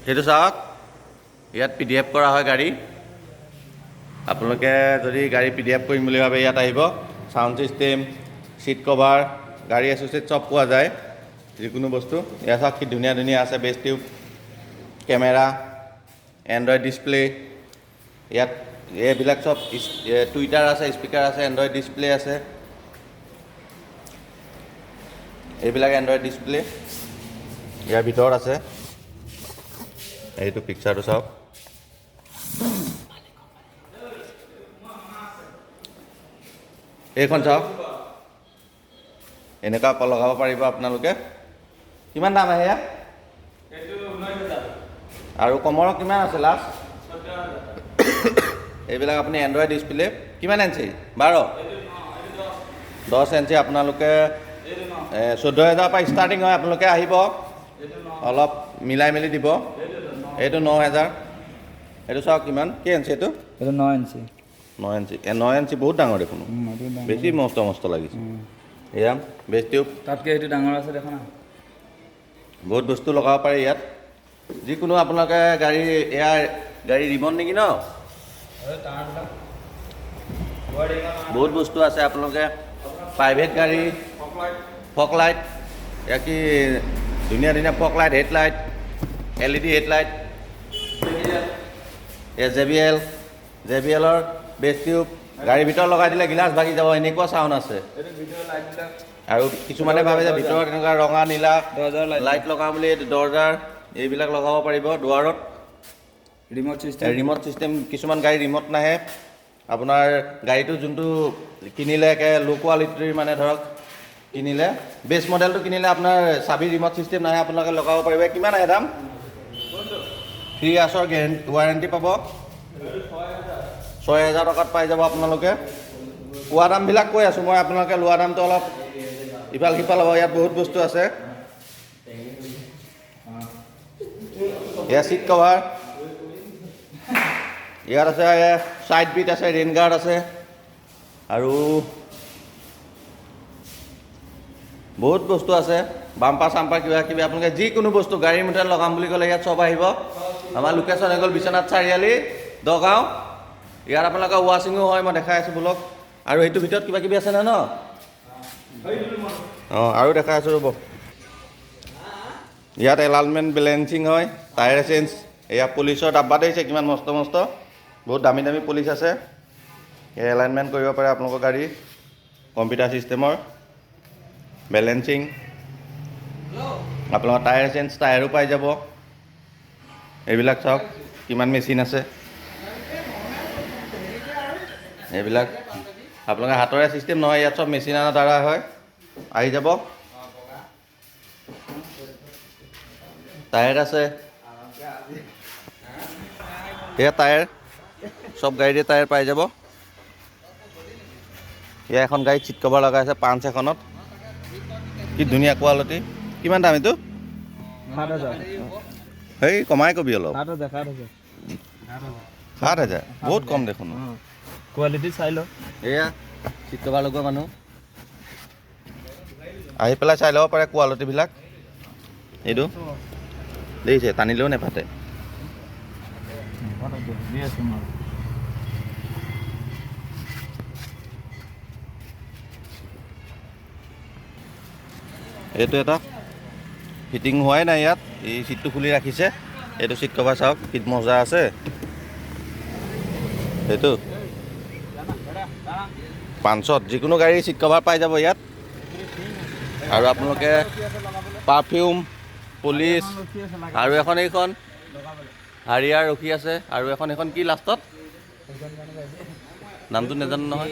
সেইটো চাওক ইয়াত PDF কৰা হয় গাড়ী আপোনালোকে যদি গাড়ী PDF কৰিম বুলি ভাবে ইয়াত আহিব সাউন্ড সিস্টেম সিট কভাৰ গাড়ী এসোসিয়েট সব পোৱা যায় যিকোনো বস্তু ইয়াত চাওক কি ধুনীয়া ধুনীয়া আছে base tube camera Android display ইয়াত এইবিলাক সব টুইটাৰ আছে স্পিকাৰ আছে এন্ড্ৰইড ডিসপ্লে আছে এইবিলাক এন্ড্ৰইড ডিসপ্লে ইয়াৰ ভিতৰত আছে এইটো পিকচাৰটো চাওক এইখন চাওক এনেকা লগাব পাৰিব আপোনালোকে কিমান দাম আহে ইয়াত এইটো 9000 আৰু কমৰ কিমান আছে লাষ্ট 17000 এইবিলাক আপুনি এন্ড্ৰইড ডিসপ্লে কিমান ইঞ্চি 12 10 ইঞ্চি আপোনালোকে 14000 পৰা ষ্টাৰ্টিং হয় আপোনালোকে আহিব অলপ মিলাই মেলি দিব এইটো 9000 এইটো চাওক কিমান কি ইঞ্চি এইটো 9 ইঞ্চি 9 ইঞ্চি 9 ইঞ্চি বহুত ডাঙৰ দেখোন বেছি মস্ত মস্ত লাগিছে এয়া বেস টিউব তাতকে এইটো ডাঙৰ আছে দেখা না বহুত বস্তু লগাব পাৰে ইয়াত যিকোনো আপোনালোকে গাড়ী এয়া গাড়ী ৰিমট নেকি ন বহুত বস্তু আছে আপোনালোকে প্ৰাইভেট গাড়ী ফক লাইট এয়া কি ধুনীয়া ধুনীয়া ফক লাইট হেডলাইট LED হেডলাইট এয়া JBLৰ বেস টিউব গাড়ীৰ ভিতৰত লগাই দিলে গিলাচ ভাগি যাব এনেকুৱা সাউন্ড আছে আৰু কিছুমানে ভাবে যে ভিতৰত এনেকুৱা ৰঙা নীলা লাইট লগাম বুলি দৰজাৰ এইবিলাক লগাব পাৰিব দুৱাৰত ৰিমট সিস্টেম কিছুমান গাড়ী ৰিমট নাহে আপোনাৰ গাড়ীটো যোনটো কিনিলে একে লো কোৱালিটিৰ মানে ধৰক কিনিলে বেস মডেলটো কিনিলে আপোনাৰ চাবি ৰিমট সিস্টেম নাহে আপোনালোকে লগাব পাৰিব কিমান আহে দাম 3 ইয়াৰ্ছৰ ৱাৰেণ্টি পাব 6000 টকাত পাই যাব আপোনালোকে কোৱা দামবিলাক কৈ আছোঁ মই আপোনালোকে লোৱা দামটো অলপ ইফাল সিফাল হ'ব ইয়াত বহুত বস্তু আছে এয়া সিট কভাৰ ইয়াত আছে সাইড বিট আছে ৰেইন গাৰ্ড আছে আৰু বহুত বস্তু আছে বাম্পাৰ চাম্পাৰ কিবা কিবি আপোনালোকে যিকোনো বস্তু গাড়ীৰ মধ্যে লগাম বুলি ক'লে ইয়াত চব আহিব আমাৰ লোকেশ্যন হৈ গ'ল বিশ্বনাথ চাৰিআলি দগাঁও ইয়াত আপোনালোকৰ ৱাচিঙো হয় মই দেখাই আছোঁ ব্লক আৰু এইটো ভিতৰত কিবা কিবি আছে ন অঁ আৰু দেখাই আছোঁ ৰ'ব ইয়াত এলাইনমেণ্ট বেলেঞ্চিং হয় টায়াৰ চেঞ্জ এয়া পুলিচৰ ডাব্বা দিছে কিমান মস্ত মস্ত বহুত দামী দামী পুলিচ আছে এই এলাইনমেণ্ট কৰিব পাৰে আপোনালোকৰ গাড়ী কম্পিউটাৰ ছিষ্টেমৰ বেলেঞ্চিং আপোনালোকৰ টায়াৰ চেঞ্জ টায়াৰো পাই যাব এইবিলাক চাওক কিমান মেচিন আছে এইবিলাক আপোনালোকে হাতৰে ছিষ্টেম নহয় ইয়াত চব মেচিনৰ দ্বাৰা হয় আহি যাব টায়াৰ আছে এয়া টায়াৰ সব গাড়ীৰে টায়াৰ পাই যাব এয়া এখন গাড়ীত চিট কভাৰ লগাই আছে পাঞ্চ এখনত কি ধুনীয়া কোৱালিটি কিমান দাম এইটো 7000 হেই কমাই কবি অলপ 7000 বহুত কম দেখোন কোৱালিটি চাই ল এয়া চিট কভাৰ লগোৱা মানুহ আহি পেলাই চাই ল'ব পাৰে কোৱালিটিবিলাক এইটো দেখিছে টানিলেও নেফাটে এইটো এটা ফিটিং হোৱাই নাই ইয়াত এই চিটটো খুলি ৰাখিছে এইটো চিট কভাৰ চাওক কি মজা আছে এইটো 500 যিকোনো গাড়ী চিট কভাৰ পাই যাব ইয়াত আৰু আপোনালোকে পাৰফিউম পুলিচ আৰু এখন এইখন হাৰিয়াৰ ৰখি আছে আৰু এখন কি লাষ্টত নামটো নাজানো নহয়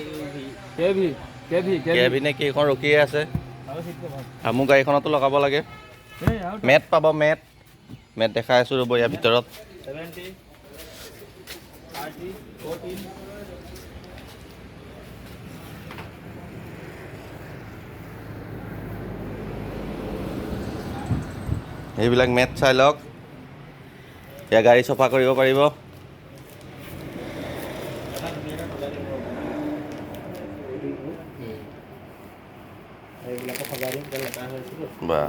কেভি নে কি এখন ৰখিয়ে আছে আৰু মোৰ গাড়ীখনতো লগাব লাগে মেট পাব মেট দেখাই আছোঁ ৰ'ব ইয়াৰ ভিতৰত এইবিলাক মেট চাই লওক এয়া গাড়ী চফা কৰিব পাৰিব বা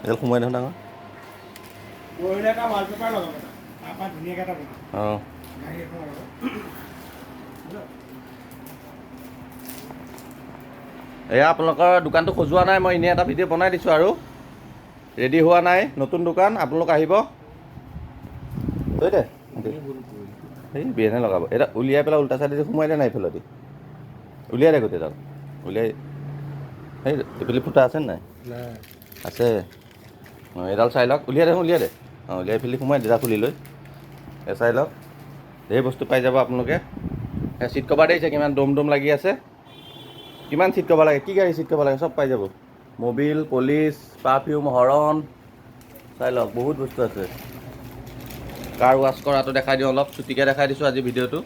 এডাল সোমাই দেখোন ডাঙৰ পৰহিলে এটা ৱালপেপাৰ লগাব তাৰপৰা ধুনীয়াকৈ এটা বনাম অঁ গাড়ী এখন লগাব এয়া আপোনালোকৰ দোকানটো সজোৱা নাই, মই এনেই এটা ভিডিঅ' বনাই দিছোঁ আৰু ৰেডি হোৱা নাই নতুন দোকান, আপোনালোক আহিব। থৈ দে এই বিয়েনে লগাব, এটা উলিয়াই পেলাই উল্টা চাইডে সোমোৱাই দে নাই এইফালেদি, উলিয়াই দে গোটেইডাল উলিয়াই। সেই এইফালে ফুটা আছে নাই? আছে। অঁ এইডাল চাই লওক, উলিয়াই দে অঁ উলিয়াই ফেলি সোমাই দেদা খুলি লৈ এই চাই লওক, ধেৰ বস্তু পাই যাব আপোনালোকে। চিট কভাৰ দেখিছে কিমান দম দম লাগি আছে, কিমান চিট কভাৰ লাগে, কি গাড়ী চিট কভাৰ লাগে চব পাই যাব। মবিল, পলিচ, পাৰফিউম, হৰণ, চাই লওক বহুত বস্তু আছে। কাৰ ৱাছ কৰাটো দেখাই দিওঁ, অলপ চুটিকৈ দেখাই দিছোঁ আজি ভিডিঅ'টো।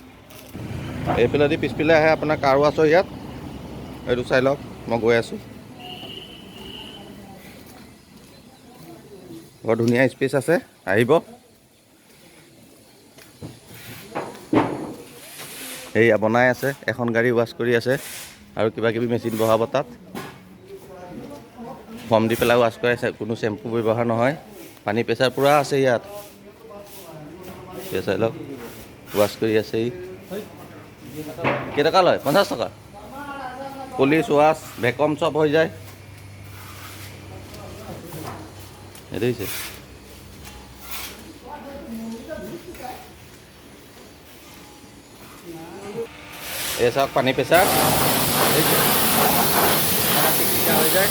এইফালেদি পিছফালে আহে আপোনাৰ কাৰ ৱাছৰ ইয়াত, এইটো চাই লওক মই গৈ আছোঁ। বৰ ধুনীয়া স্পেচ আছে, আহিব। এইয়া বনাই আছে, এখন গাড়ী ৱাছ কৰি আছে আৰু কিবা কিবি মেচিন বহাব তাত। ফৰ্ম দি পেলাই ৱাছ কৰাইছে, কোনো চেম্পু ব্যৱহাৰ নহয়। পানী প্ৰেছাৰ পূৰা আছে ইয়াত, চাই লওক ৱাছ কৰি আছে। কেইটকা লয়? 50 টকা। পলিচ ৱাছ ভেকম চব হৈ যায়। এইটো হৈছে এই চাওক পানী প্ৰেছাৰ হৈ যায়।